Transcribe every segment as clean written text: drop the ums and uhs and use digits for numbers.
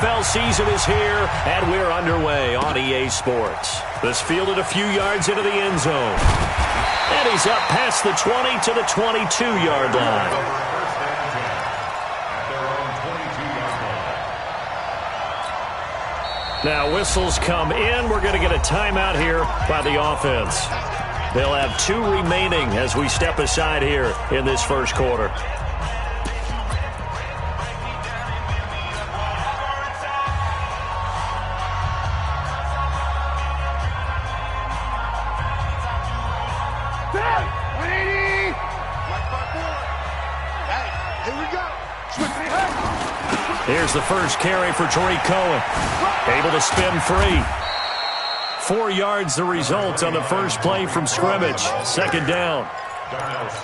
NFL season is here, and we're underway on EA Sports. This fielded a few yards into the end zone. And he's up past the 20 to the 22-yard line. Now whistles come in. We're going to get a timeout here by the offense. They'll have 2 remaining as we step aside here in this first quarter. Here's the first carry for Tariq Cohen. Able to spin free. 4 yards the result on the first play from scrimmage. Second down.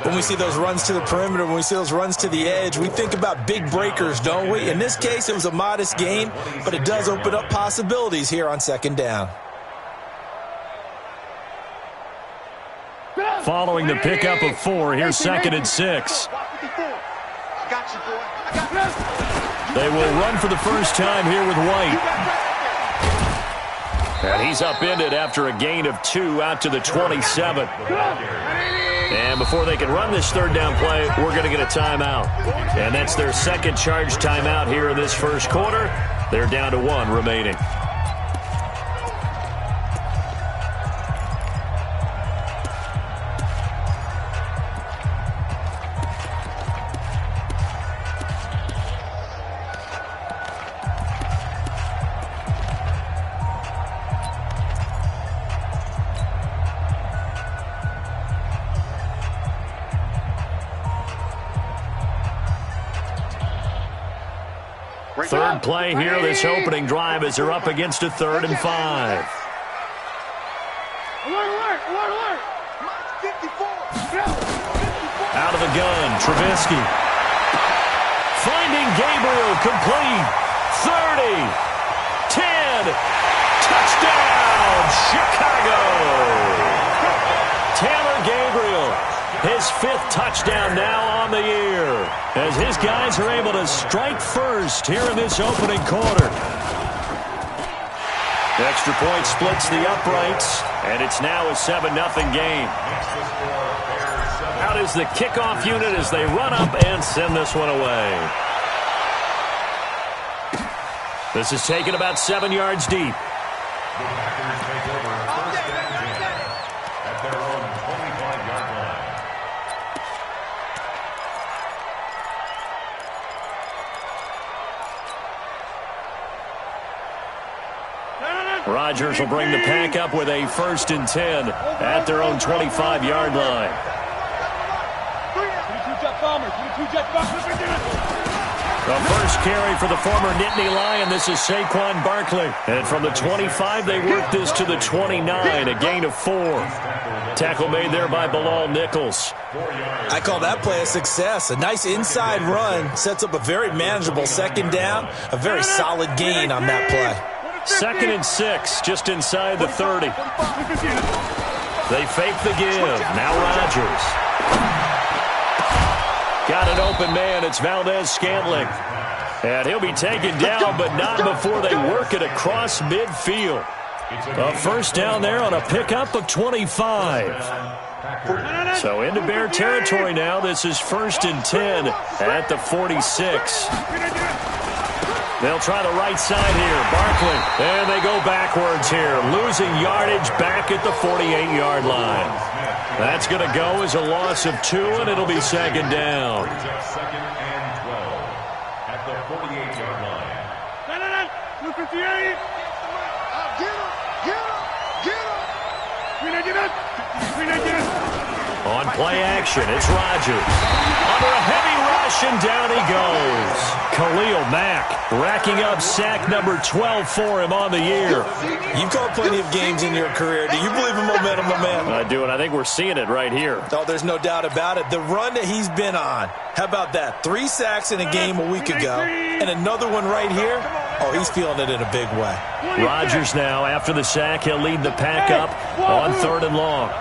When we see those runs to the perimeter, when we see those runs to the edge, we think about big breakers, don't we? In this case, it was a modest gain, but it does open up possibilities here on second down. Following the pickup of 4, here's 2nd and 6. They will run for the first time here with White. And he's upended after a gain of 2 out to the 27. And before they can run this third down play, we're going to get a timeout. And that's their second charge timeout here in this first quarter. They're down to 1 remaining. Third play here, this opening drive, as they're up against a 3rd and 5. Out of the gun, Trubisky. Finding Gabriel, complete. 30, 10, touchdown, Chicago. Taylor Gabriel, his 5th touchdown now on the year, as his guys are able to strike first here in this opening quarter. The extra point splits the uprights, and it's now a 7-0 game. Out is the kickoff unit as they run up and send this one away. This is taken about 7 yards deep. Rodgers will bring the pack up with a 1st and 10 at their own 25-yard line. The first carry for the former Nittany Lion. This is Saquon Barkley. And from the 25, they work this to the 29, a gain of 4. Tackle made there by Bilal Nichols. I call that play a success. A nice inside run sets up a very manageable second down. A very solid gain on that play. 2nd and 6, just inside the 30. They fake the give. Now Rodgers. Got an open man. It's Valdez-Scantling. And he'll be taken down, but not before they work it across midfield. A first down there on a pickup of 25. So into Bear territory now. This is 1st and 10 at the 46. They'll try the right side here. Barkley. And they go backwards here. Losing yardage back at the 48-yard line. That's going to go as a loss of 2, and it'll be second down. 2nd and 12 at the 48-yard line. 258. Get him. On play action, it's Rodgers. Under a heavy rush, and down he goes. Khalil Mack racking up sack number 12 for him on the year. You've called plenty of games in your career. Do you believe in momentum, my man? I do, and I think we're seeing it right here. Oh, there's no doubt about it. The run that he's been on. How about that? 3 sacks in a game a week ago, and another one right here. Oh, he's feeling it in a big way. Rodgers now, after the sack, he'll lead the pack up on 3rd and long.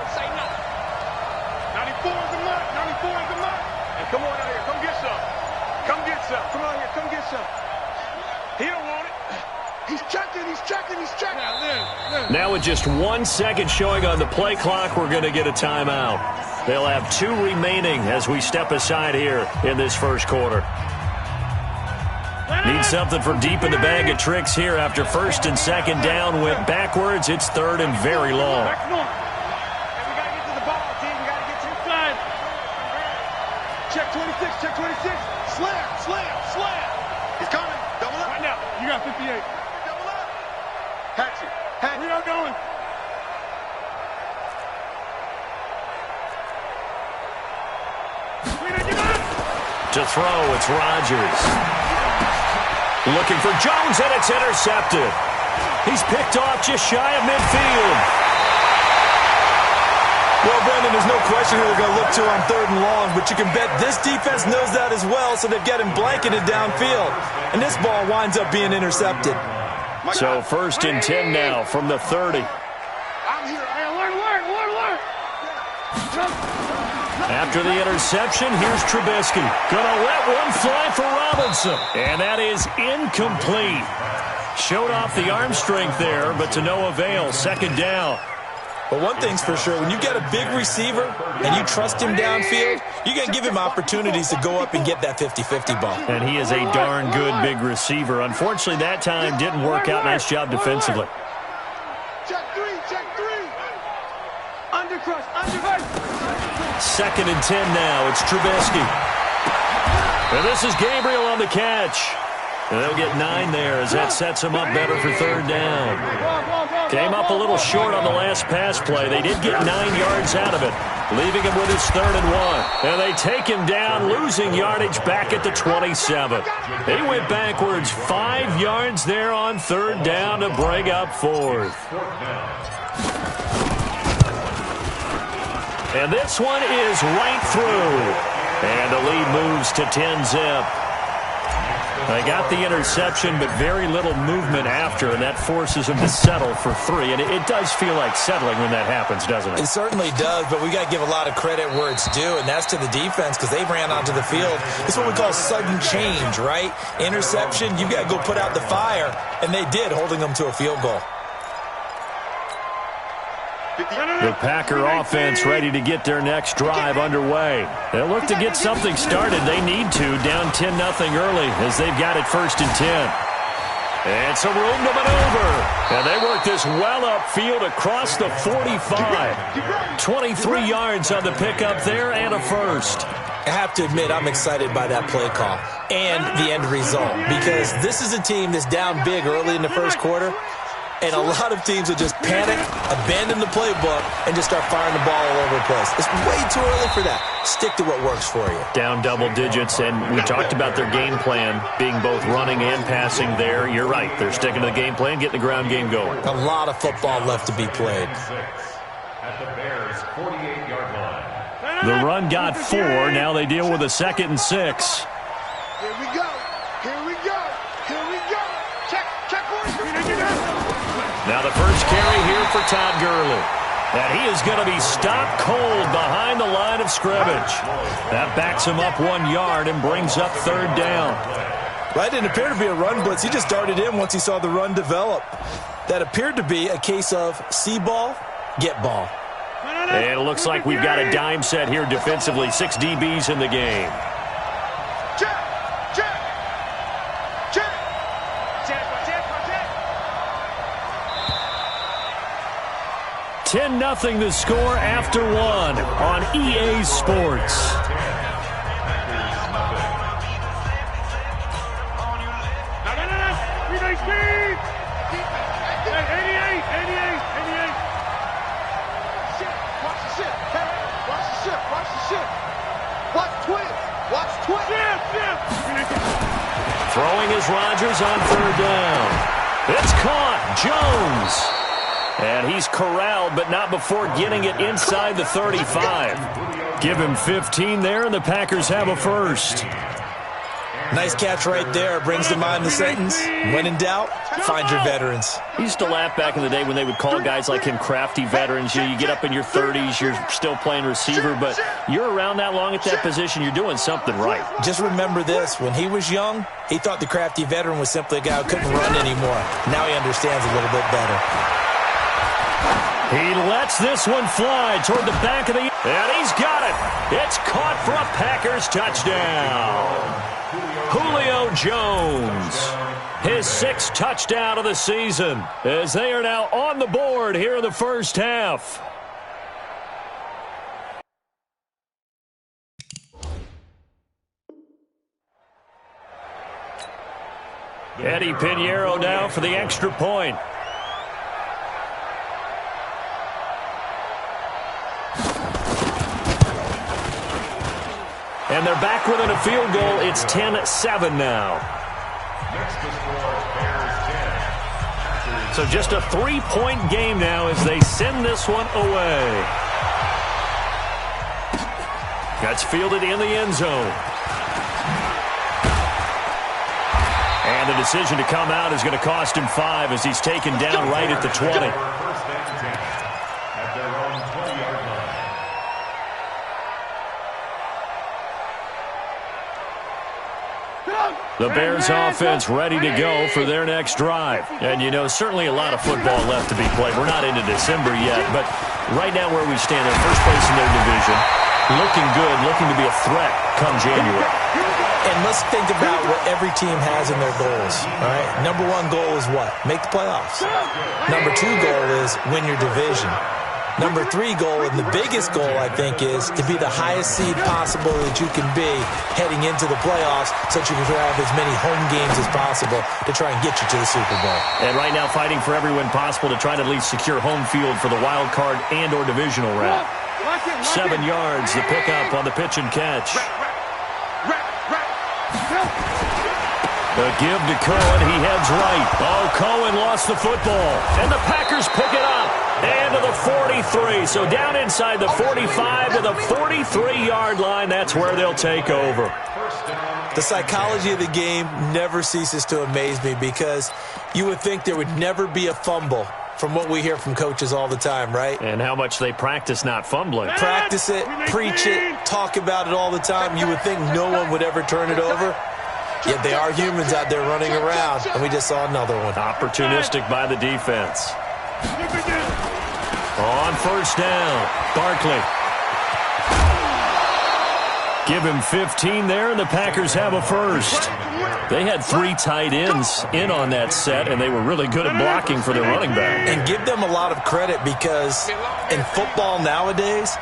94 is the mark. 94 is the mark. And come on out here. Come get some. Come get some. Come on here. Come get some. He don't want it. He's checking. Now with just 1 second showing on the play clock, we're going to get a timeout. They'll have 2 remaining as we step aside here in this first quarter. Need something from deep in the bag of tricks here after first and second down went backwards. It's third and very long. We got to get to the ball, team. We got to get to the side. Check 26. Slam. He's coming. Double up. Right now. You got 58. Double up. Hatchet. We are going. To throw, it's Rodgers. Looking for Jones, and it's intercepted. He's picked off just shy of midfield. Well, Brendan, there's no question who they're going to look to on 3rd and long, but you can bet this defense knows that as well, so they've got him blanketed downfield. And this ball winds up being intercepted. So first and 10 now from the 30. I'm here. Alert. After the interception, here's Trubisky. Gonna let one fly for Robinson. And that is incomplete. Showed off the arm strength there, but to no avail. Second down. But one thing's for sure, when you got a big receiver and you trust him downfield, you're going to give him opportunities to go up and get that 50-50 ball. And he is a darn good big receiver. Unfortunately, that time didn't work out. Nice job defensively. Check three. Undercrush. Second and 10 now. It's Trubisky. And this is Gabriel on the catch. And they'll get 9 there as that sets him up better for third down. Came up a little short on the last pass play. They did get 9 yards out of it, leaving him with his 3rd and 1. And they take him down, losing yardage back at the 27. They went backwards 5 yards there on third down to bring up 4th. And this one is right through. And the lead moves to 10-zip. They got the interception, but very little movement after, and that forces them to settle for 3. And it does feel like settling when that happens, doesn't it? It certainly does, but we got to give a lot of credit where it's due, and that's to the defense because they ran onto the field. It's what we call sudden change, right? Interception, you got to go put out the fire, and they did, holding them to a field goal. The Packer offense ready to get their next drive underway. They'll look to get something started. They need to, down 10-0 early as they've got it first and 10. And some room to maneuver. And they work this well upfield across the 45. 23 yards on the pickup there and a first. I have to admit, I'm excited by that play call and the end result because this is a team that's down big early in the first quarter. And a lot of teams will just panic, abandon the playbook, and just start firing the ball all over the place. It's way too early for that. Stick to what works for you. Down double digits, and we talked about their game plan being both running and passing there. You're right. They're sticking to the game plan, getting the ground game going. A lot of football left to be played. At the Bears' 48-yard line. The run got 4. Now they deal with a 2nd and 6. Here we go. Now the first carry here for Todd Gurley. And he is going to be stopped cold behind the line of scrimmage. That backs him up 1 yard and brings up third down. Well, that didn't appear to be a run blitz. He just darted in once he saw the run develop. That appeared to be a case of see ball, get ball. And it looks like we've got a dime set here defensively. 6 DBs in the game. 10-0 the score after 1 on EA Sports. Throwing is Rodgers on third down. It's caught. Jones. And he's corralled, but not before getting it inside the 35. Give him 15 there, and the Packers have a first. Nice catch right there. Brings to mind the sentence, when in doubt, find your veterans. He used to laugh back in the day when they would call guys like him crafty veterans. You get up in your 30s, you're still playing receiver, but you're around that long at that position, you're doing something right. Just remember this. When he was young, he thought the crafty veteran was simply a guy who couldn't run anymore. Now he understands a little bit better. He lets this one fly toward the back of the... And he's got it. It's caught for a Packers touchdown. Julio Jones, his 6th touchdown of the season, as they are now on the board here in the first half. Eddie Pinheiro now for the extra point. And they're back within a field goal. It's 10-7 now. So just a 3-point game now as they send this one away. That's fielded in the end zone. And the decision to come out is going to cost him 5 as he's taken down right at the 20. The Bears offense ready to go for their next drive. And, you know, certainly a lot of football left to be played. We're not into December yet, but right now where we stand, they're first place in their division, looking good, looking to be a threat come January. And let's think about what every team has in their goals. All right? Number 1 goal is what? Make the playoffs. Number 2 goal is win your division. Number 3 goal, and the biggest goal, I think, is to be the highest seed possible that you can be heading into the playoffs so that you can have as many home games as possible to try and get you to the Super Bowl. And right now fighting for every win possible to try to at least secure home field for the wild card and or divisional round. 7 yards, the pickup on the pitch and catch. The give to Cohen. He heads right. Oh, Cohen lost the football. And the Packers pick it up. And to the 43. So down inside the 45 to the 43-yard line. That's where they'll take over. The psychology of the game never ceases to amaze me because you would think there would never be a fumble from what we hear from coaches all the time, right? And how much they practice not fumbling. Practice it, preach it, talk about it all the time. You would think no one would ever turn it over. Yet they are humans out there running around, and we just saw another one. Opportunistic by the defense. On first down, Barkley. Give him 15 there, and the Packers have a first. They had 3 tight ends in on that set, and they were really good at blocking for their running back. And give them a lot of credit because in football nowadays,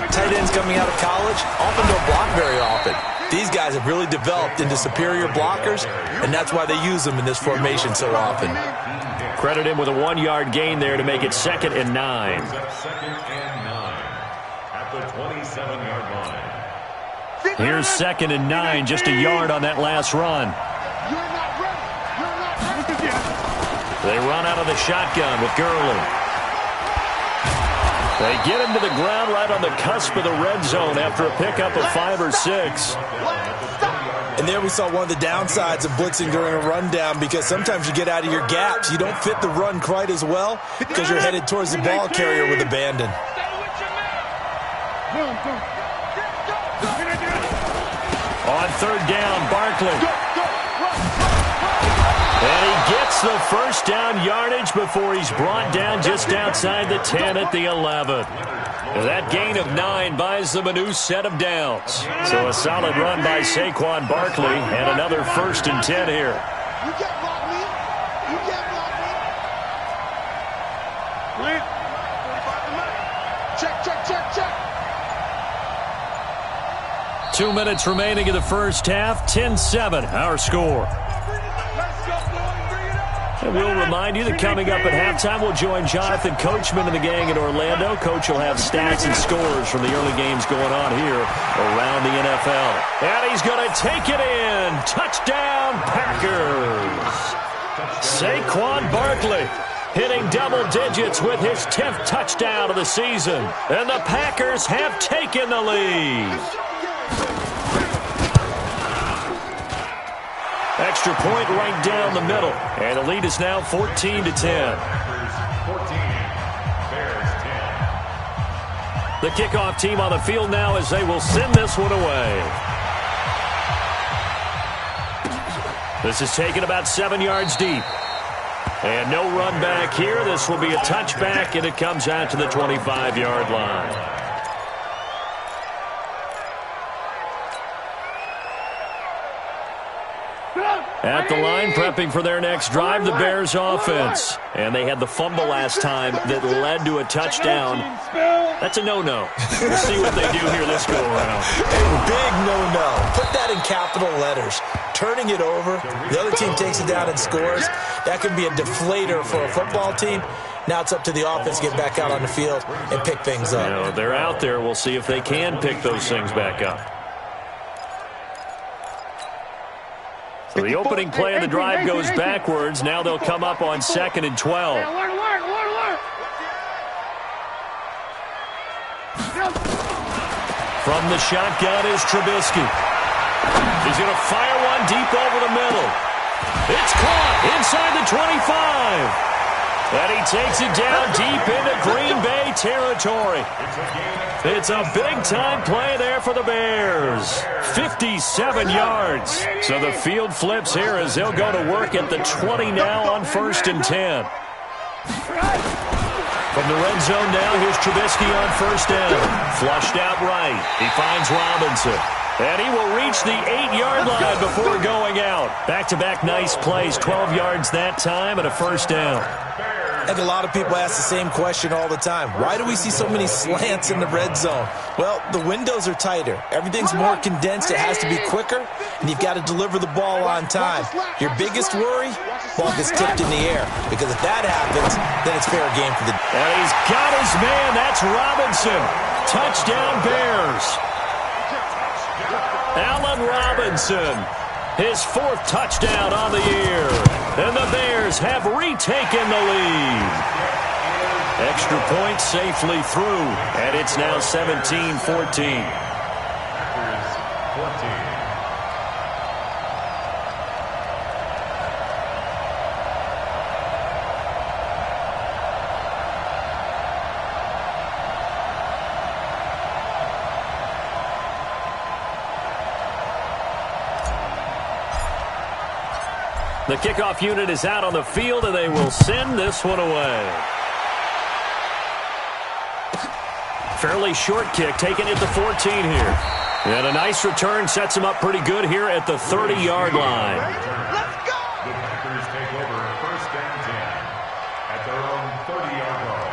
tight ends coming out of college often don't block very often. These guys have really developed into superior blockers, and that's why they use them in this formation so often. Credit him with a 1-yard gain there to make it 2nd and 9. At the 27-yard line. Here's 2nd and 9, just a yard on that last run. They run out of the shotgun with Gurley. They get him to the ground right on the cusp of the red zone after a pickup of 5 or 6. And there we saw one of the downsides of blitzing during a rundown because sometimes you get out of your gaps. You don't fit the run quite as well because you're headed towards the ball carrier with abandon. On 3rd down, Barkley. And he gets the first down yardage before he's brought down just outside the 10 at the 11. That gain of 9 buys them a new set of downs. So a solid run by Saquon Barkley and another 1st and 10 here. You can't block me. You can't block me. Wait. Check, check, check, check. 2 minutes remaining in the first half. 10-7, our score. And we'll remind you that coming up at halftime, we'll join Jonathan Coachman and the gang in Orlando. Coach will have stats and scores from the early games going on here around the NFL. And he's going to take it in. Touchdown, Packers. Saquon Barkley hitting double digits with his 10th touchdown of the season. And the Packers have taken the lead. extra point right down the middle. And the lead is now 14-10. The kickoff team on the field now as they will send this one away. This is taken about 7 yards deep. And no run back here. This will be a touchback, and it comes out to the 25-yard line. At the line, prepping for their next drive, the Bears offense. And they had the fumble last time that led to a touchdown. That's a no-no. We'll see what they do here this go-around. A big no-no. Put that in capital letters. Turning it over, the other team takes it down and scores. That can be a deflator for a football team. Now it's up to the offense to get back out on the field and pick things up. You know, they're out there. We'll see if they can pick those things back up. So the opening play of the drive goes backwards. Now they'll come up on 2nd and 12. From the shotgun is Trubisky. He's going to fire one deep over the middle. It's caught inside the 25. And he takes it down deep into Green Bay territory. It's a big-time play there for the Bears. 57 yards. So the field flips here as they'll go to work at the 20 now on 1st and 10. From the red zone now, here's Trubisky on 1st down. Flushed out right. He finds Robinson. And he will reach the 8-yard line before going out. Back-to-back nice plays. 12 yards that time and a 1st down. I think a lot of people ask the same question all the time. Why do we see so many slants in the red zone? Well, the windows are tighter. Everything's more condensed. It has to be quicker, and you've got to deliver the ball on time. Your biggest worry? Ball gets tipped in the air, because if that happens, then it's fair game for the... And he's got his man. That's Robinson. Touchdown, Bears. Allen Robinson. His 4th touchdown on the year. And the Bears have retaken the lead. Extra point safely through. And it's now 17-14. The kickoff unit is out on the field, and they will send this one away. Fairly short kick, taken at the 14 here. And a nice return sets him up pretty good here at the 30-yard line. Let's go! The Packers take over 1st and 10 at their own 30-yard line.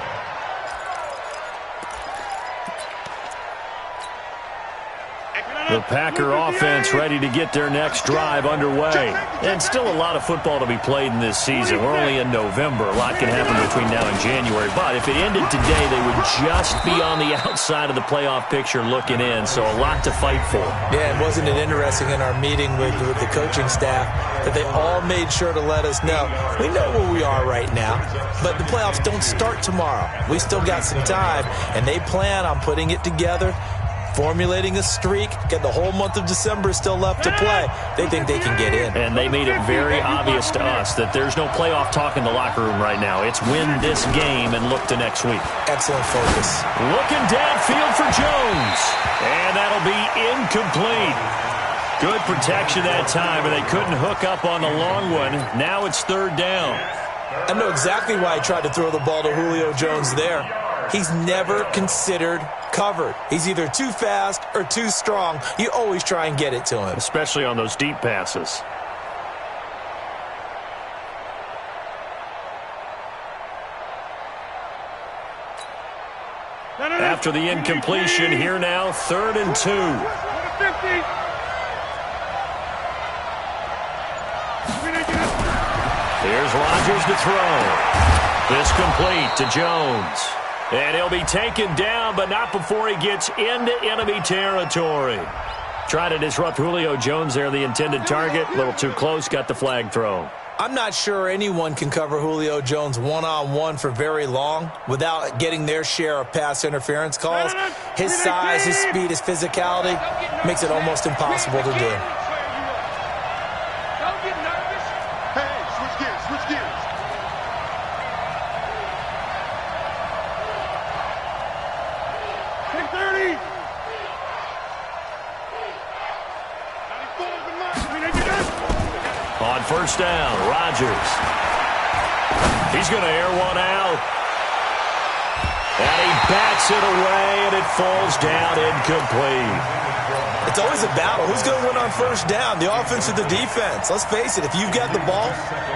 The Packer offense ready to get their next drive underway. And still a lot of football to be played in this season. We're only in November. A lot can happen between now and January. But if it ended today, they would just be on the outside of the playoff picture looking in. So a lot to fight for. Yeah, and wasn't it interesting in our meeting with the coaching staff that they all made sure to let us know, we know where we are right now, but the playoffs don't start tomorrow. We still got some time, and they plan on putting it together, formulating a streak, get the whole month of December still left to play. They think they can get in. And they made it very obvious to us that there's no playoff talk in the locker room right now. It's win this game and look to next week. Excellent focus. Looking downfield for Jones. And that'll be incomplete. Good protection that time, and they couldn't hook up on the long one. Now it's 3rd down. I know exactly why he tried to throw the ball to Julio Jones there. He's never considered covered. He's either too fast or too strong. You always try and get it to him. Especially on those deep passes. After the incompletion, here now, 3rd and 2. Here's Rodgers to throw. This complete to Jones. And he'll be taken down, but not before he gets into enemy territory. Try to disrupt Julio Jones there, the intended target. A little too close, got the flag thrown. I'm not sure anyone can cover Julio Jones one-on-one for very long without getting their share of pass interference calls. His size, his speed, his physicality makes it almost impossible to do. first down. Rodgers. He's going to air one out. And he bats it away, and it falls down incomplete. It's always a battle. Who's going to win on first down, the offense or the defense? Let's face it, if you've got the ball,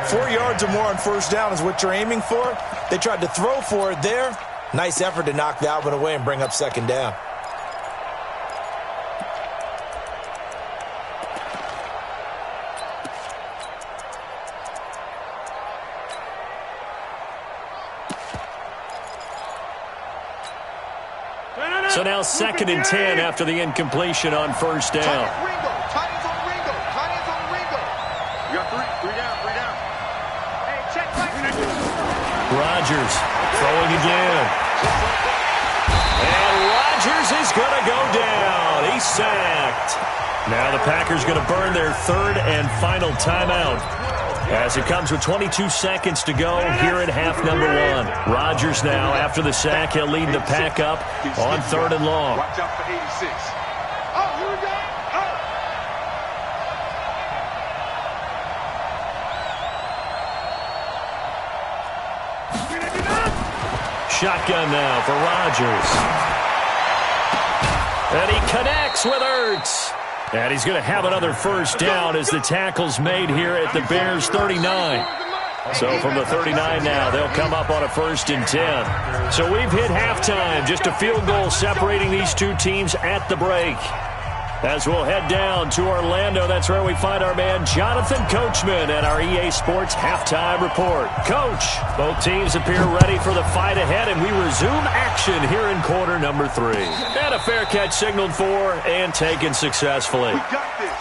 4 yards or more on first down is what you're aiming for. They tried to throw for it there. Nice effort to knock that one away and bring up second down. So now 2nd and 10 after the incompletion on first down. Titans on Ringo. You got three down. Hey, check back. Rodgers throwing again. And Rodgers is going to go down. He's sacked. Now the Packers going to burn their 3rd and final timeout, as it comes with 22 seconds to go here at half number 1. Rodgers now, after the sack, he'll lead the pack up on 3rd and long. Watch out for 86. Oh, here we go. Shotgun now for Rodgers. And he connects with Ertz. And he's going to have another first down as the tackle's made here at the Bears' 39. So from the 39 now, they'll come up on a 1st and 10. So we've hit halftime. Just a field goal separating these two teams at the break. As we'll head down to Orlando, that's where we find our man Jonathan Coachman at our EA Sports Halftime Report. Coach, both teams appear ready for the fight ahead, and we resume action here in quarter number 3. And a fair catch signaled for and taken successfully. We got this.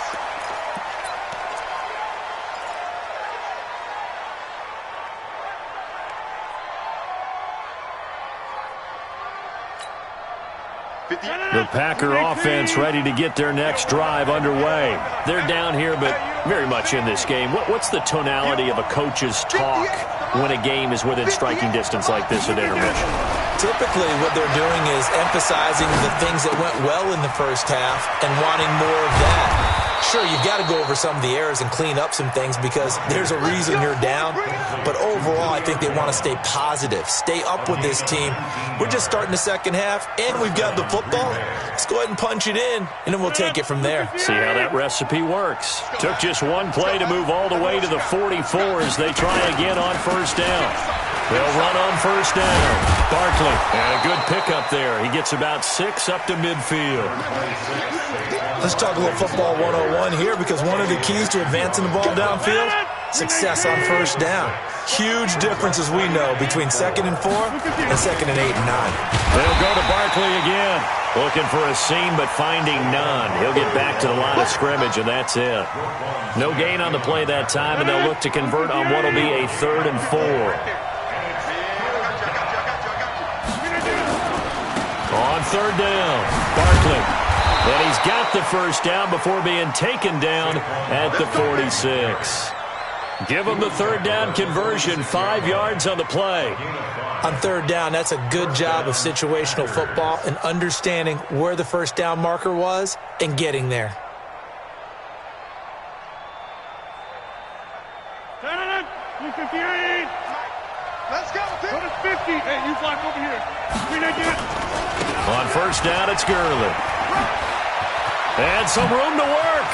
The Packer offense ready to get their next drive underway. They're down here, but very much in this game. What's the tonality of a coach's talk when a game is within striking distance like this at intermission? Typically, what they're doing is emphasizing the things that went well in the first half and wanting more of that. Sure, you've got to go over some of the errors and clean up some things because there's a reason you're down. But overall, I think they want to stay positive, stay up with this team. We're just starting the second half, and we've got the football. Let's go ahead and punch it in, and then we'll take it from there. See how that recipe works. Took just one play to move all the way to the 44 as they try again on first down. They'll run on first down. Barkley, and a good pickup there. He gets about 6 up to midfield. Let's talk a little football 101 here because one of the keys to advancing the ball downfield, success on first down. Huge difference, as we know, between 2nd and 4 and 2nd and 8 and 9. They'll go to Barkley again. Looking for a seam, but finding none. He'll get back to the line of scrimmage, and that's it. No gain on the play that time, and they'll look to convert on what will be a 3rd and 4. On 3rd down, Barkley. And he's got the first down before being taken down at the 46. Give him the 3rd down conversion, 5 yards on the play. On 3rd down, that's a good job of situational football and understanding where the first down marker was and getting there. Let's go. Put us 50. Hey, you fly over here. On first down, it's Gurley. And some room to work.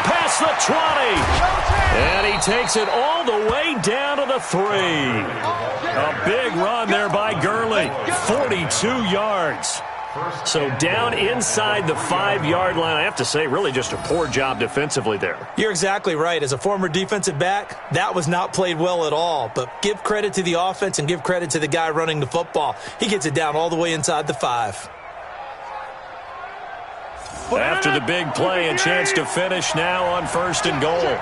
Past the 20. And he takes it all the way down to the 3. A big run there by Gurley. 42 yards. So down inside the 5-yard line. I have to say, really just a poor job defensively there. You're exactly right. As a former defensive back, that was not played well at all. But give credit to the offense and give credit to the guy running the football. He gets it down all the way inside the 5. After the big play, a chance to finish now on 1st and goal.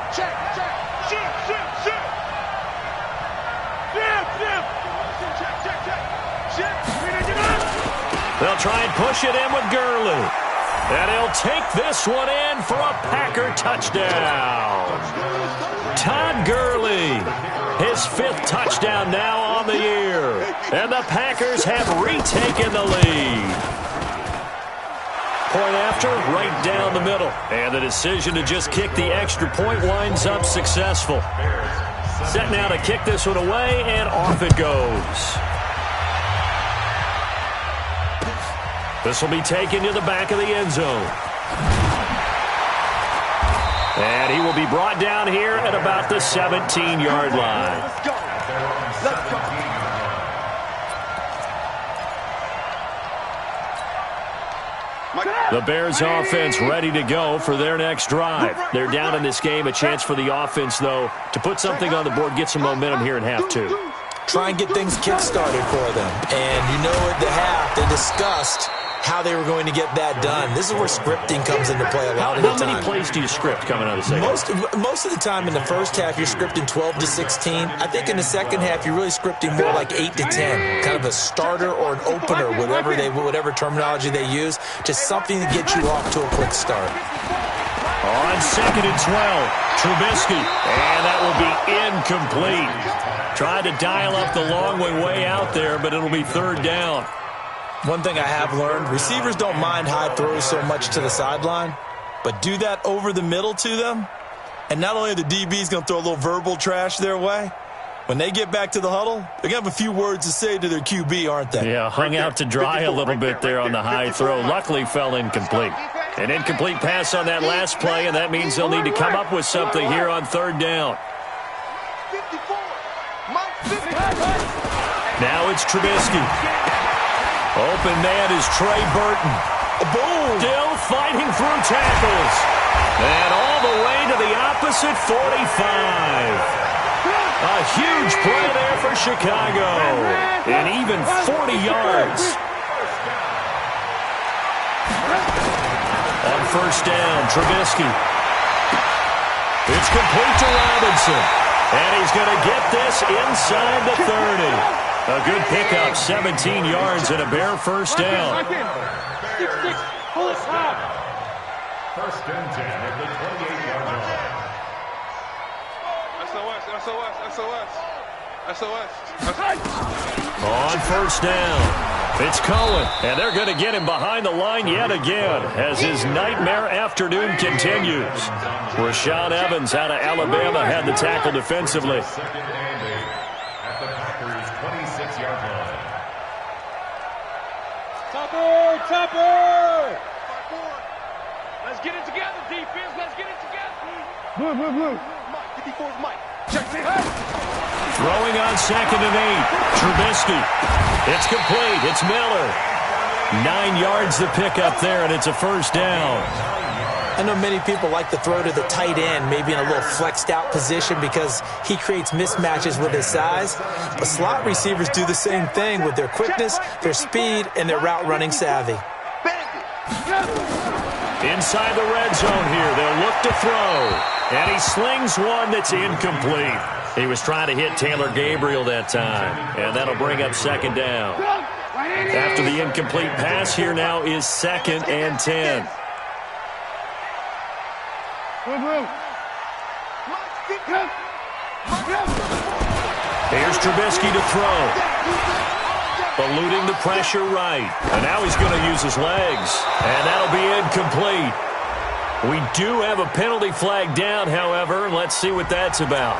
They'll try and push it in with Gurley. And he'll take this one in for a Packer touchdown. Todd Gurley, his 5th touchdown now on the year. And the Packers have retaken the lead. point after, right down the middle. And the decision to just kick the extra point winds up successful. Set now to kick this one away, and off it goes. This will be taken to the back of the end zone. And he will be brought down here at about the 17-yard line. Let's go. Let's go. The Bears offense ready to go for their next drive. They're down in this game. A chance for the offense, though, to put something on the board, get some momentum here in half two. Try and get things kick-started for them. And you know at the half, they discussed how they were going to get that done. This is where scripting comes into play a lot of the time. How many plays do you script coming out of the second? Most of the time in the first half, you're scripting 12 to 16. I think in the second half, you're really scripting more like 8 to 10. Kind of a starter or an opener, whatever terminology they use. Just something to get you off to a quick start. On 2nd and 12, Trubisky. And that will be incomplete. Tried to dial up the long way out there, but it'll be 3rd down. One thing I have learned, receivers don't mind high throws so much to the sideline, but do that over the middle to them, and not only are the DBs going to throw a little verbal trash their way, when they get back to the huddle, they're going to have a few words to say to their QB, aren't they? Yeah, hung out to dry a little bit there on the high throw. Luckily fell incomplete. An incomplete pass on that last play, and that means they'll need to come up with something here on 3rd down. Now it's Trubisky. Open man is Trey Burton. Boom! Still fighting through tackles. And all the way to the opposite 45. A huge play there for Chicago. And even 40 yards. On 1st down, Trubisky. It's complete to Robinson. And he's going to get this inside the 30. A good pickup, 17 yards and a Bear 1st down. 6-6, pull it up. 1st and 10 at the 28-yard line. SOS. On 1st down, it's Cohen, and they're going to get him behind the line yet again as his nightmare afternoon continues. Rashaan Evans out of Alabama had the tackle defensively. Topper! Let's get it together, defense. Let's get it together. Blue. Mike, 54's Mike. Check it. Throwing on 2nd and 8. Trubisky. It's complete. It's Miller. 9 yards to pick up there, and it's a 1st down. I know many people like to throw to the tight end, maybe in a little flexed out position because he creates mismatches with his size. But slot receivers do the same thing with their quickness, their speed, and their route running savvy. Inside the red zone here, they'll look to throw. And he slings one that's incomplete. He was trying to hit Taylor Gabriel that time. And that'll bring up 2nd down. After the incomplete pass, here now is 2nd and 10. Here's Trubisky to throw. Eluding the pressure right. And now he's going to use his legs. And that'll be incomplete. We do have a penalty flag down, however. Let's see what that's about.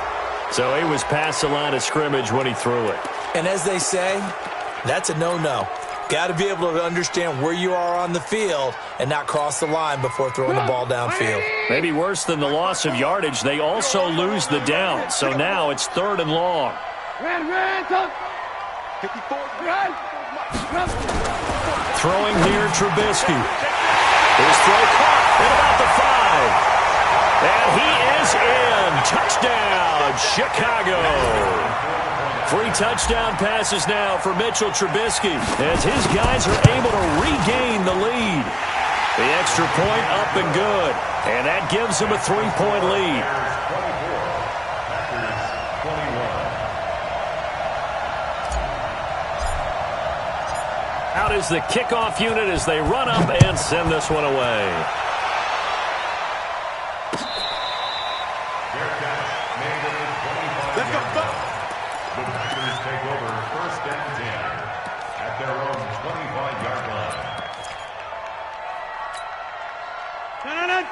So he was past the line of scrimmage when he threw it. And as they say, that's a no-no. Got to be able to understand where you are on the field and not cross the line before throwing the ball downfield. Maybe worse than the loss of yardage, they also lose the down. So now it's 3rd and long. Throwing here, Trubisky. His throw caught at about the 5. And he is in. Touchdown, Chicago. 3 touchdown passes now for Mitchell Trubisky as his guys are able to regain the lead. The extra point up and good. And that gives them a 3-point lead. Out is the kickoff unit as they run up and send this one away. Let's go. The Packers take over 1st and 10 at their own 25-yard line.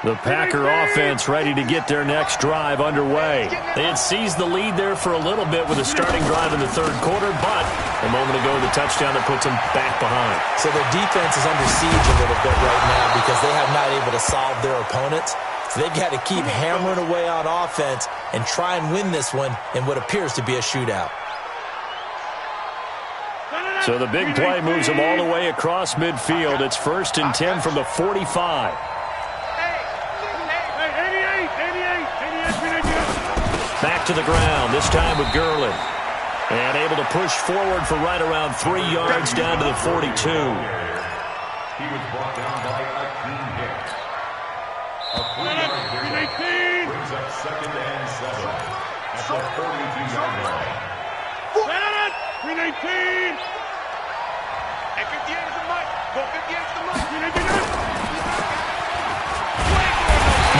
The Packer offense ready to get their next drive underway. They had seized the lead there for a little bit with a starting drive in the third quarter, but a moment ago the touchdown that puts them back behind. So their defense is under siege a little bit right now because they have not able to solve their opponents. So they've got to keep hammering away on offense and try and win this one in what appears to be a shootout. So the big play moves them all the way across midfield. It's 1st and 10 from the 45. Back to the ground, this time with Gurley. And able to push forward for right around 3 yards down to the 42. He was brought down by Akeem Hicks. A 3-yard gain brings up 2nd and 7 at the 32-yard line. 319. Hey, 58 is the mic. Go 58 is the mic.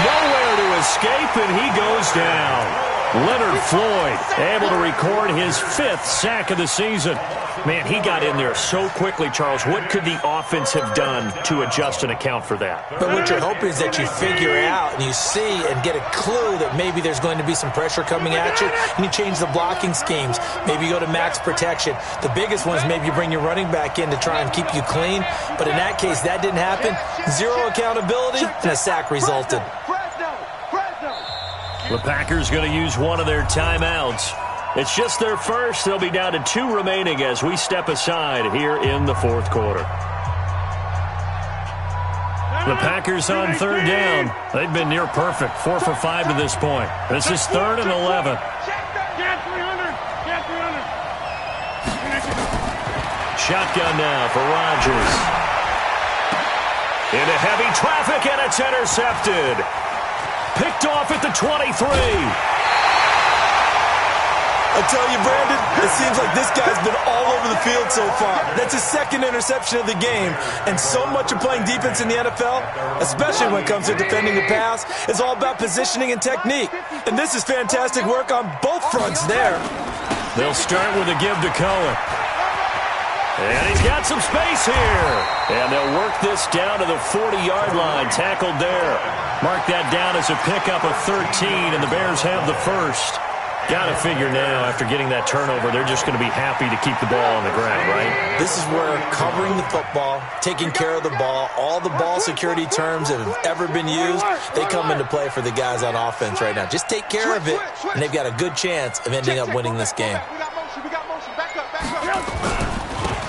Nowhere to escape, and he goes down. Leonard Floyd able to record his 5th sack of the season. Man, he got in there so quickly, Charles. What could the offense have done to adjust and account for that? But what you're hoping is that you figure out and you see and get a clue that maybe there's going to be some pressure coming at you, and you change the blocking schemes. Maybe you go to max protection. The biggest one is maybe you bring your running back in to try and keep you clean. But in that case, that didn't happen. 0 accountability, and a sack resulted. The Packers going to use one of their timeouts. It's just their first. They'll be down to 2 remaining as we step aside here in the 4th quarter. The Packers on 3rd down. They've been near perfect, 4 for 5 to this point. This is 3rd and 11. Shotgun now for Rodgers. Into heavy traffic, and it's intercepted. Picked off at the 23. I tell you, Brandon, it seems like this guy's been all over the field so far. That's his 2nd interception of the game. And so much of playing defense in the NFL, especially when it comes to defending the pass, is all about positioning and technique. And this is fantastic work on both fronts there. They'll start with a give to Cohen. And he's got some space here. And they'll work this down to the 40-yard line. Tackled there. Mark that down as a pickup of 13, and the Bears have the first. Got to figure now, after getting that turnover, they're just going to be happy to keep the ball on the ground, right? This is where covering the football, taking care of the ball, all the ball security terms that have ever been used, they come into play for the guys on offense right now. Just take care of it, and they've got a good chance of ending up winning this game.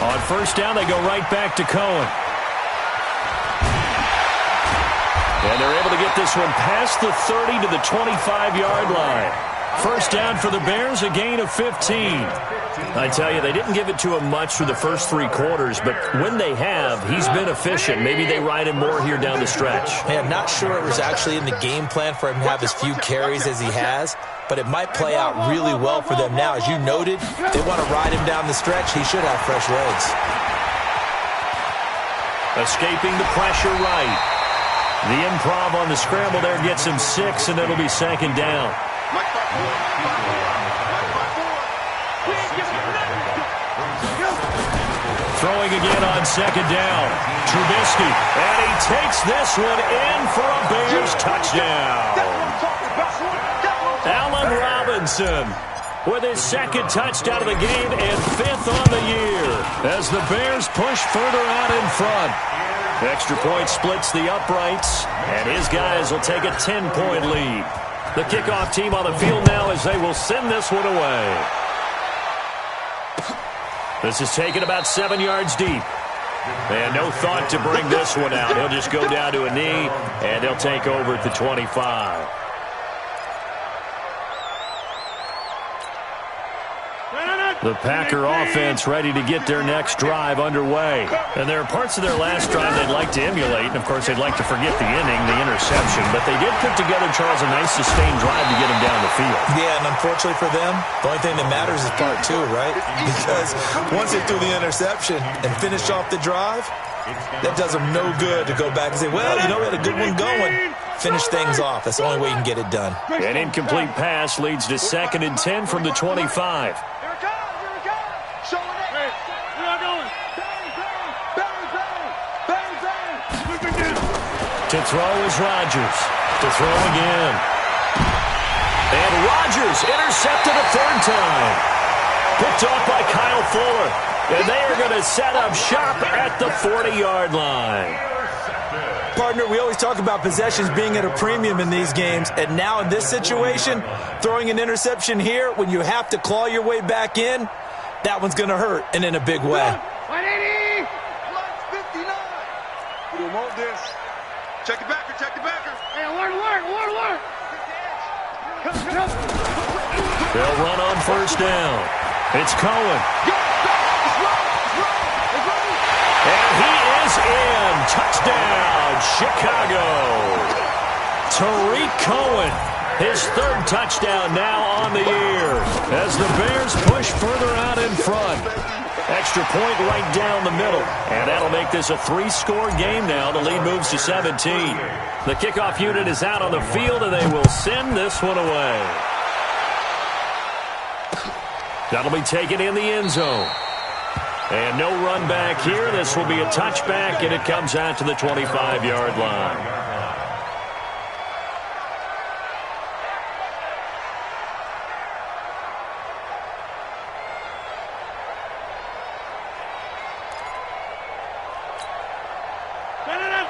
On 1st down, they go right back to Cohen. And they're able to get this one past the 30 to the 25-yard line. 1st down for the Bears, a gain of 15. I tell you, they didn't give it to him much through the first 3 quarters, but when they have, he's been efficient. Maybe they ride him more here down the stretch. Hey, I'm not sure it was actually in the game plan for him to have as few carries as he has, but it might play out really well for them now. As you noted, they want to ride him down the stretch. He should have fresh legs. Escaping the pressure right. The improv on the scramble there gets him 6, and it'll be 2nd down. Throwing again on 2nd down. Trubisky, and he takes this one in for a Bears touchdown. Allen Robinson with his 2nd touchdown of the game and 5th on the year as the Bears push further out in front. Extra point splits the uprights, and his guys will take a 10-point lead. The kickoff team on the field now as they will send this one away. This is taken about 7 yards deep. And no thought to bring this one out. He'll just go down to a knee, and they'll take over at the 25. The Packer offense ready to get their next drive underway. And there are parts of their last drive they'd like to emulate. And, of course, they'd like to forget the inning, the interception. But they did put together, Charles, a nice sustained drive to get them down the field. Yeah, and unfortunately for them, the only thing that matters is part 2, right? Because once they threw the interception and finished off the drive, that does them no good to go back and say, well, you know, we had a good one going. Finish things off. That's the only way you can get it done. An incomplete pass leads to 2nd and 10 from the 25. To throw is Rodgers. To throw again. And Rodgers intercepted a third time. Picked off by Kyle Fuller. And they are going to set up shop at the 40-yard line. Partner, we always talk about possessions being at a premium in these games, and now in this situation, throwing an interception here when you have to claw your way back in, that one's going to hurt, and in a big way. 180! 59! We want this. Check the backer, check the backer. Hey, alert. They'll run on first down. It's Cohen. And he is in. Touchdown, Chicago. Tariq Cohen, his third touchdown now on the year as the Bears push further out in front. Extra point right down the middle. And that'll make this a 3-score game now. The lead moves to 17. The kickoff unit is out on the field, and they will send this one away. That'll be taken in the end zone. And no run back here. This will be a touchback, and it comes out to the 25-yard line.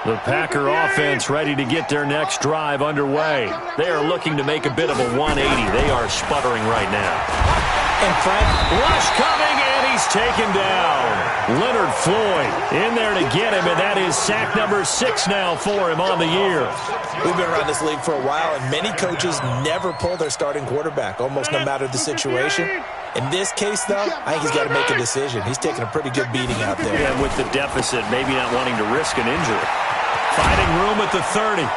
The Packer offense ready to get their next drive underway. They are looking to make a bit of a 180. They are sputtering right now. And Frank, rush coming, and he's taken down. Leonard Floyd in there to get him, and that is sack number 6 now for him on the year. We've been around this league for a while, and many coaches never pull their starting quarterback, almost no matter the situation. In this case, though, I think he's got to make a decision. He's taking a pretty good beating out there. Yeah, with the deficit, maybe not wanting to risk an injury. Finding room at the 30.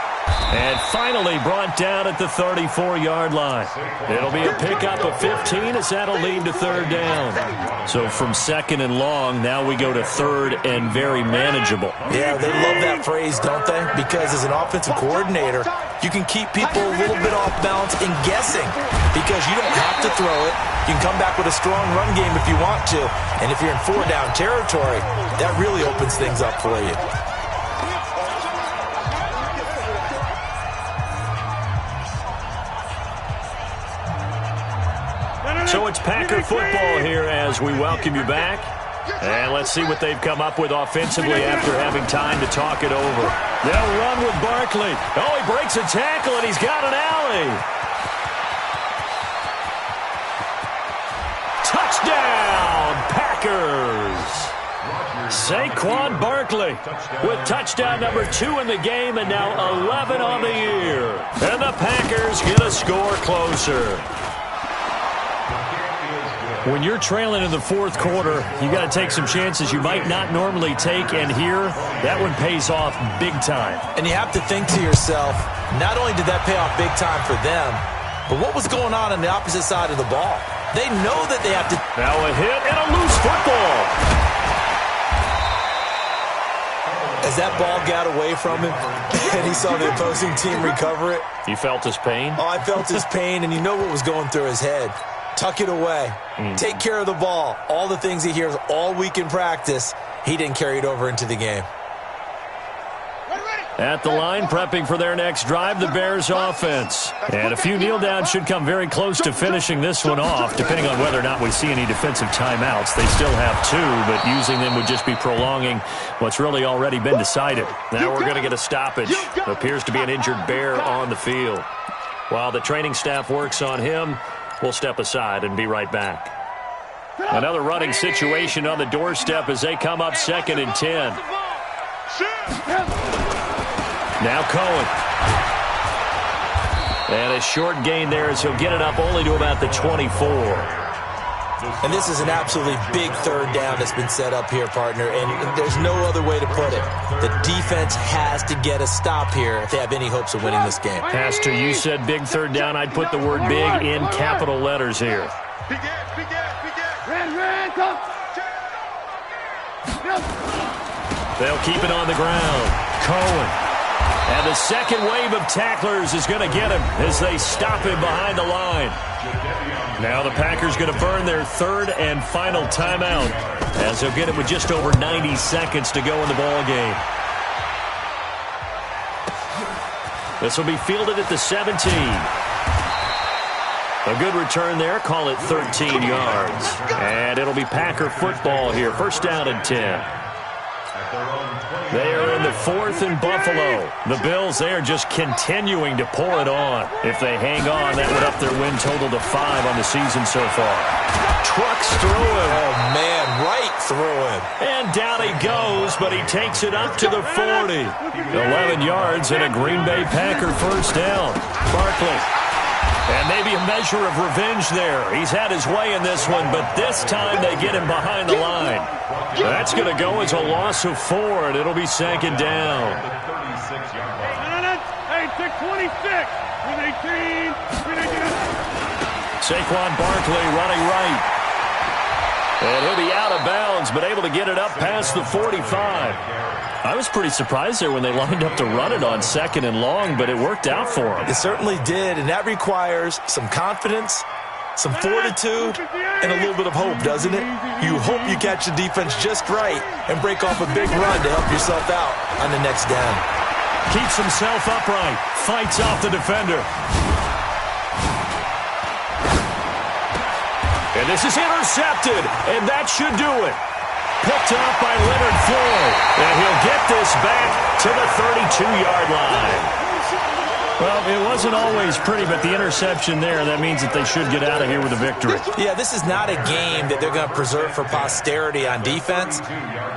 And finally brought down at the 34-yard line. It'll be a pickup of 15 as that'll lead to third down. So from second and long, now we go to third and very manageable. Yeah, they love that phrase, don't they? Because as an offensive coordinator, you can keep people a little bit off balance and guessing because you don't have to throw it. You can come back with a strong run game if you want to. And if you're in 4-down territory, that really opens things up for you. So it's Packer football here as we welcome you back. And let's see what they've come up with offensively after having time to talk it over. They'll run with Barkley. Oh, he breaks a tackle, and he's got an alley. Touchdown, Packers. Saquon Barkley with touchdown number 2 in the game and now 11 on the year. And the Packers get a score closer. When you're trailing in the fourth quarter, you got to take some chances you might not normally take, and here, that one pays off big time. And you have to think to yourself, not only did that pay off big time for them, but what was going on the opposite side of the ball? They know that they have to... Now a hit and a loose football. As that ball got away from him, and he saw the opposing team recover it. You felt his pain? Oh, I felt his pain, and you know what was going through his head. Tuck it away. Take care of the ball. All the things he hears all week in practice, he didn't carry it over into the game. At the line, prepping for their next drive, the Bears offense. And a few kneel downs should come very close to finishing this one off, depending on whether or not we see any defensive timeouts. They still have 2, but using them would just be prolonging what's really already been decided. Now we're going to get a stoppage. Appears to be an injured Bear on the field. While the training staff works on him, we'll step aside and be right back. Another running situation on the doorstep as they come up 2nd and 10. Now Cohen. And a short gain there as he'll get it up only to about the 24. And this is an absolutely big third down that's been set up here, partner, and there's no other way to put it. The defense has to get a stop here if they have any hopes of winning this game. Pastor, you said big third down. I'd put the word big in capital letters here. They'll keep it on the ground. Cohen. And the second wave of tacklers is going to get him as they stop him behind the line. Now the Packers going to burn their third and final timeout as they'll get it with just over 90 seconds to go in the ball game. This will be fielded at the 17. A good return there. Call it 13 yards. And it'll be Packer football here. First down and 10. They are in the 4th in Buffalo. The Bills, they are just continuing to pour it on. If they hang on, that would up their win total to 5 on the season so far. Trucks through him. Oh, man, right through him. And down he goes, but he takes it up to the 40. 11 yards and a Green Bay Packer first down. Barkley. And maybe a measure of revenge there. He's had his way in this one, but this time they get him behind the line. That's going to go as a loss of 4, and it'll be second down. Hey, 626. 318. Saquon Barkley running right. And he'll be out of bounds, but able to get it up past the 45. I was pretty surprised there when they lined up to run it on 2nd and long, but it worked out for them. It certainly did, and that requires some confidence, some fortitude, and a little bit of hope, doesn't it? You hope you catch the defense just right and break off a big run to help yourself out on the next down. Keeps himself upright, fights off the defender. And this is intercepted, and that should do it. Picked up by Leonard Floyd, and he'll get this back to the 32-yard line. Well, it wasn't always pretty, but the interception there, that means that they should get out of here with a victory. Yeah, this is not a game that they're going to preserve for posterity on defense,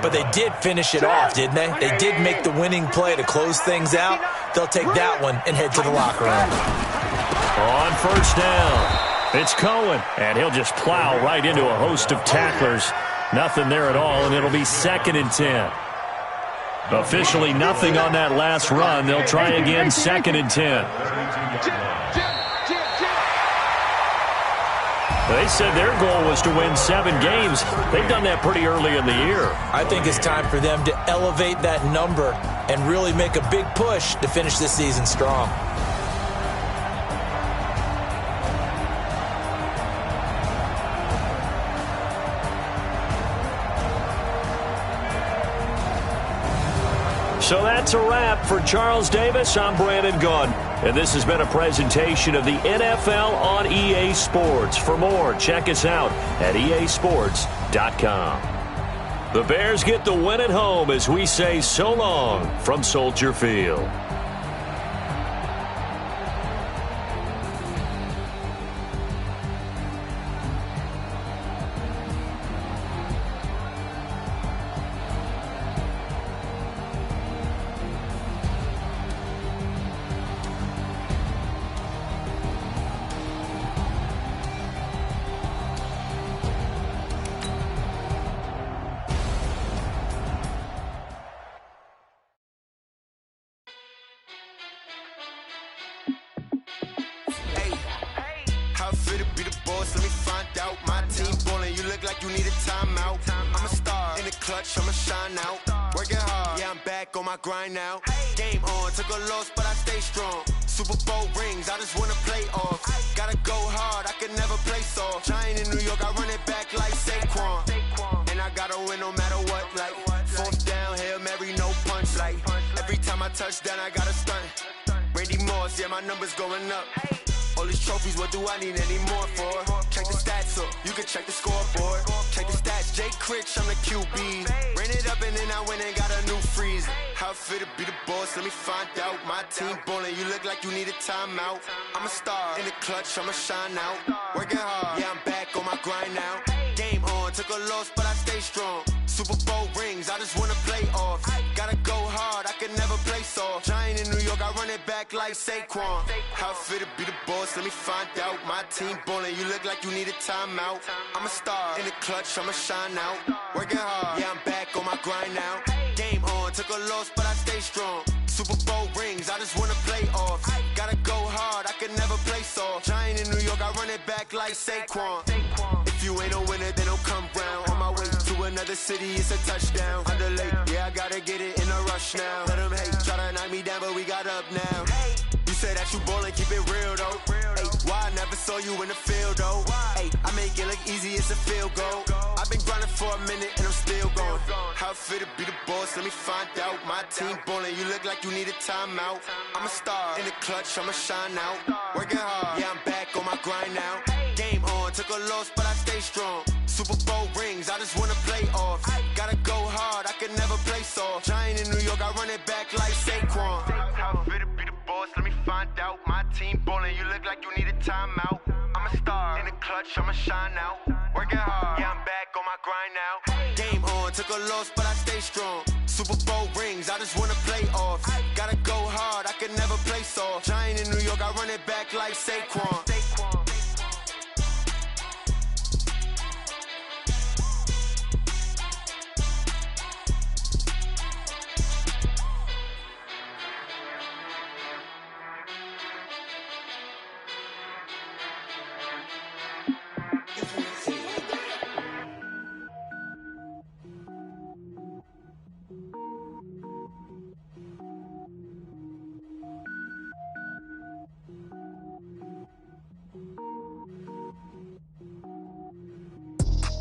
but they did finish it off, didn't they? They did make the winning play to close things out. They'll take that one and head to the locker room. On first down, it's Cohen, and he'll just plow right into a host of tacklers. Nothing there at all, and it'll be 2nd and 10. Officially nothing on that last run. They'll try again, 2nd and 10. They said their goal was to win 7 games. They've done that pretty early in the year. I think it's time for them to elevate that number and really make a big push to finish this season strong. So that's a wrap for Charles Davis. I'm Brandon Gunn, and this has been a presentation of the NFL on EA Sports. For more, check us out at easports.com. The Bears get the win at home as we say so long from Soldier Field. Grind now. Game on, took a loss, but I stay strong. Super Bowl rings, I just wanna play off. Gotta go hard, I can never play soft. Giant in New York, I run it back like Saquon. And I gotta win no matter what, like 4th down, Hail Mary, no punch. Like every time I touch down, I gotta stunt. Randy Moss, yeah, my numbers going up. All these trophies, what do I need any more for? Check the stats up, you can check the scoreboard. Check the stats, Jay Critch, I'm the QB. Ran it up and then I went and got a new freeze. How fit to be the boss, let me find out. My team ballin', you look like you need a timeout. I'm a star, in the clutch, I'ma shine out. Working hard, yeah, I'm back on my grind now. Game on, took a loss, but I stay strong. Super Bowl rings, I just wanna play off. Gotta go hard, I can never play soft. Giant in New York, I run it back like Saquon. How fit to be the boss, let me find out. My team ballin', you look like you need a timeout. I'm a star, in the clutch, I'ma shine out. Working hard, yeah, I'm back on my grind now. Game on, took a loss, but I stay strong. Super Bowl rings, I just wanna play off. Gotta go hard, I can never play soft. Giant in New York, I run it back like Saquon. If you ain't a winner, then don't come round. On my way to another city, it's a touchdown. Underlay, yeah, I gotta get it in a rush now. Let them hate, try to knock me down, but we got up now. You say that you ballin', keep it real though. Hey, why I never saw you in the field though? Hey, I make it look easy, it's a field goal. I've been grinding for a minute and I'm still going. How it feel to be the boss? Let me find out. My team ballin', you look like you need a timeout. I'm a star in the clutch, I'ma shine out. Working hard, yeah, I'm back on my grind now. Game on, took a loss, but I stay strong. Super Bowl rings, I just wanna play off. Gotta go hard, I can never play soft. Giant in New York, I run it back like Saquon. How it feel to be the boss? Let me find out. My team ballin', you look like you need a timeout. I'm a star in the clutch, I'ma shine out. Working hard, yeah, I'm back on my grind now. Game on, took a loss, but I stay strong. Super Bowl rings, I just wanna play off. Gotta go hard, I can never play soft. Giant in New York, I run it back like Saquon.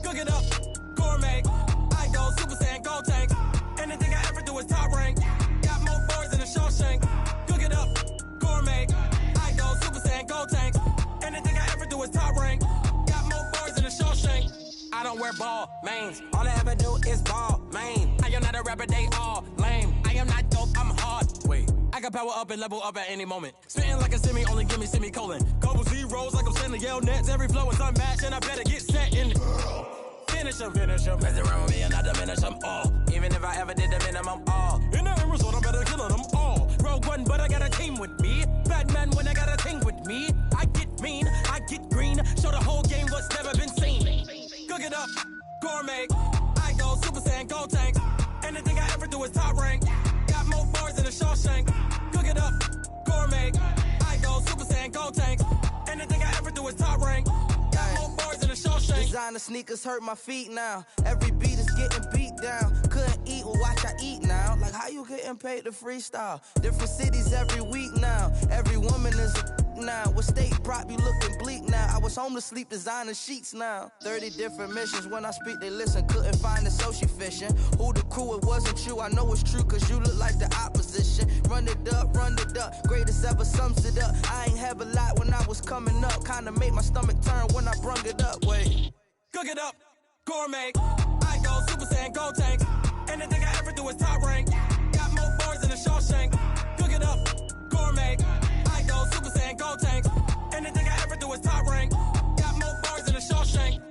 Cook it up, gourmet. I go Super Saiyan, gold tank. Anything I ever do is top rank. Got more boys than a Shawshank. Cook it up, gourmet. I go Super Saiyan, gold tank. Anything I ever do is top rank. Got more boys than a Shawshank. I don't wear ball mains. All I ever do is ball main. I am not a rapper, they all lame. I am not dope, I'm hard. Wait, I can power up and level up at any moment. Spitting like a semi, only give me semicolon. Couple zeros like I'm sending yell nets. Every flow is unmatched and I better get set in. Finish him. Mess around with me and I diminish them all. Even if I ever did the minimum all. In the end result, I'm better killing them all. Rogue One, but I got a team with me. Batman when I got a team with me. I get mean, I get green. Show the whole game what's never been seen. Cook it up, gourmet. I go Super Saiyan, gold tank. Anything I ever do is top rank. Got more bars than a Shawshank. Cook it up, gourmet. I go Super Saiyan, gold tank. Anything I ever do is top rank. Got more bars than a Shawshank. Designer sneakers hurt my feet now. Every beat is getting beat down. Couldn't eat, well watch I eat now. Like how you getting paid to freestyle? Different cities every week now. Every woman is a now. What state prop you looking bleak now? I was home to sleep designing sheets now. 30 different missions. When I speak they listen. Couldn't find the social fishing. Who the crew? It wasn't you. I know it's true cause you look like the opposition. Run it up. Greatest ever sums it up. I ain't have a lot when I was coming up. Kinda made my stomach turn when I brung it up. Wait. Cook it up, gourmet. I go Super Saiyan, gold tank. Anything I ever do is top rank. Got more bars than a Shawshank. Cook it up, gourmet. I go Super Saiyan, gold tank. Anything I ever do is top rank. Got more bars than a Shawshank.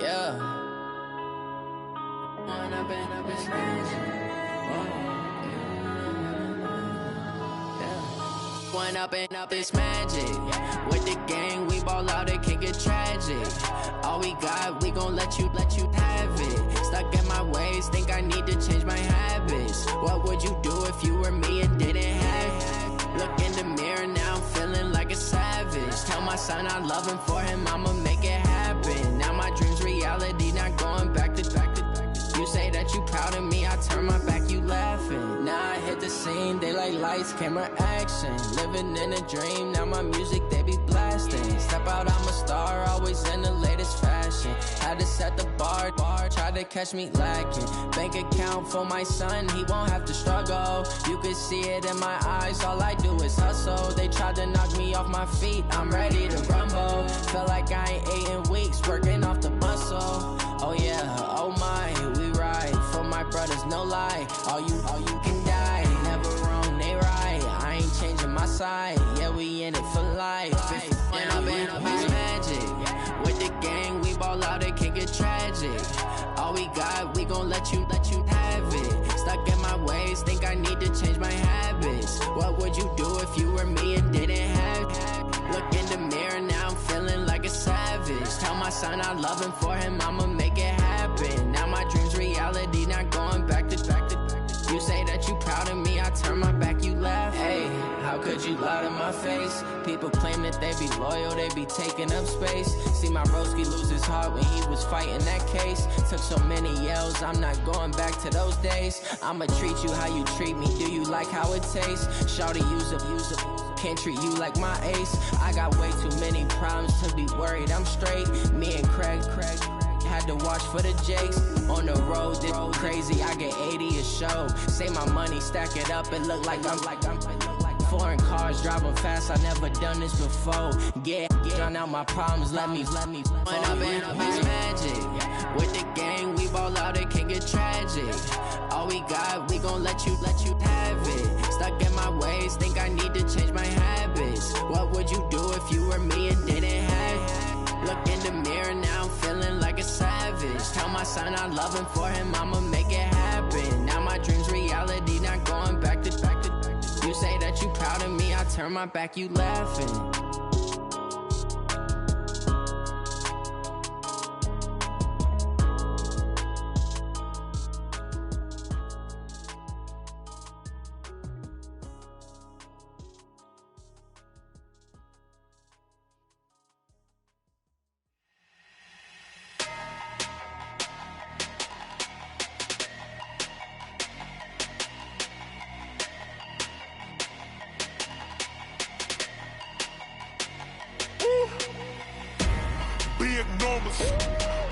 Yeah. Wanna bend up his One up and up is magic. With the gang, we ball out, it can get tragic. All we got, we gon' let you have it. Stuck in my ways, think I need to change my habits. What would you do if you were me and didn't have it? Look in the mirror, now I'm feeling like a savage. Tell my son I love him, for him I'ma make it happen. Now my dream's reality, not going back to. You say that you proud of me, I turn my back, you laughing. Now I hit the scene, they like lights, camera, action. Living in a dream, now my music, they be blasting. Step out, I'm a star, always in the latest fashion. Had to set the bar, try to catch me lacking. Bank account for my son, he won't have to struggle. You can see it in my eyes, all I do is hustle. They tried to knock me off my feet, I'm ready to rumble. Feel like I ain't ate in weeks, working off the muscle. Oh yeah, oh my, we ride for my brothers, no lie. All you can die, never wrong, they right. I ain't changing my side, yeah, we in it for life. When I'm in it's magic. With the gang, we ball out, it can get tragic. All we got, we gon' let you have it. Stuck in my ways, think I need to change my habits. What would you do if you were me and didn't have it? Look in the mirror, now I'm feeling like a savage. Tell my son I love him, for him I'ma make it happen. Now my dream's reality, not going back to. You say that you proud of me, I turn my back, you laugh. Hey, how could would you lie to my face? People claim that they be loyal, they be taking up space. See my broski lose his heart when he was fighting that case. Took so many yells, I'm not going back to those days. I'ma treat you how you treat me, do you like how it tastes? Shawty, use up, can't treat you like my ace. I got way too many problems to be worried, I'm straight. Me and Craig had to watch for the Jakes. On the road, this crazy, I get 80 a show. Say my money, stack it up, it look like I'm foreign cars, driving fast, I never done this before. Get drown out my problems, let me When up in this magic, with the gang, we ball out, it can get tragic. All we got, we gon' let you have it. Stuck in my ways, think I need to change my habits. What would you do if you were me and didn't have it? Look in the mirror, now I'm feeling like a savage. Tell my son I love him, for him I'ma make it happen. Now my dream's reality, not going back to. You say that you proud of me, I turn my back, you laughing.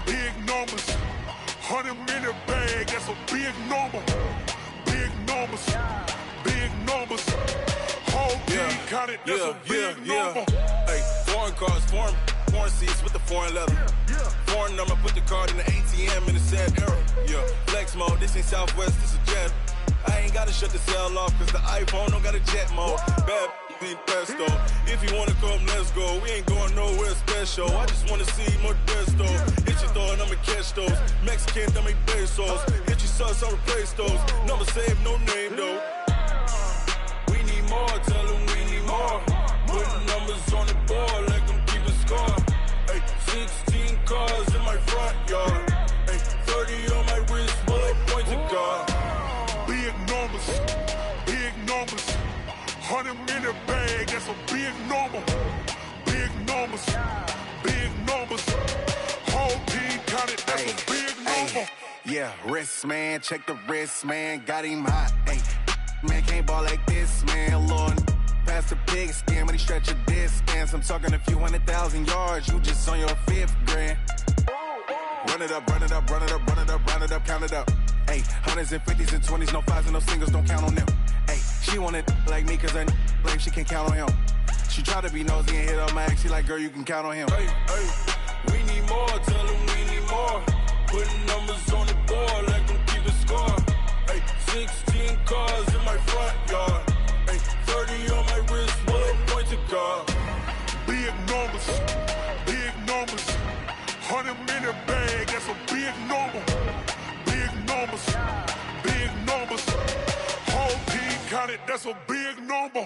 Big numbers, 100 minute bag, that's a big number. Big numbers, whole team counted, that's a big number. Hey, foreign cars, foreign seats with the foreign leather. Foreign number, put the card in the ATM in the sad era. Flex mode, this ain't Southwest, this a jet. I ain't gotta shut the cell off, cause the iPhone don't got a jet mode. Bad need pesto. If you wanna come, let's go. We ain't going nowhere special. I just wanna see more Modesto. Hit your throw and I'ma catch those. Mexican, I make pesos. Hit your sus, I'll replace those. Number saved, no name though. We need more, tell them we need more. Putting numbers on the board like I'm keeping score. Hey, 16 cars in my front yard. Hey, 30 on my wrist, bullet points of God. Big numbers, 100 minute bag, that's a big number. Big numbers, whole team counted, that's a big number. Yeah, wrist man, check the wrist man, got him hot. Ay, man can't ball like this, man. Lord, past the pig skin when he stretch a distance. I'm talking a few 100,000 yards, you just on your 5th grand. Run it up, count it up. Ay, hundreds and 50s and 20s, no 5s and no singles, don't count on them. Ay, she want it like me, cause her blame, she can't count on him. She try to be nosy and hit up my ex, she like, girl, you can count on him. Hey, we need more, tell them we need more. Putting numbers on the board like I'm keeping score. Hey, 16 cars in my front yard. Hey, 30 on my wrist, bullet points of God. Big numbers, 100 minute bag, that's a big number. Big numbers, whole team counted, that's a big number.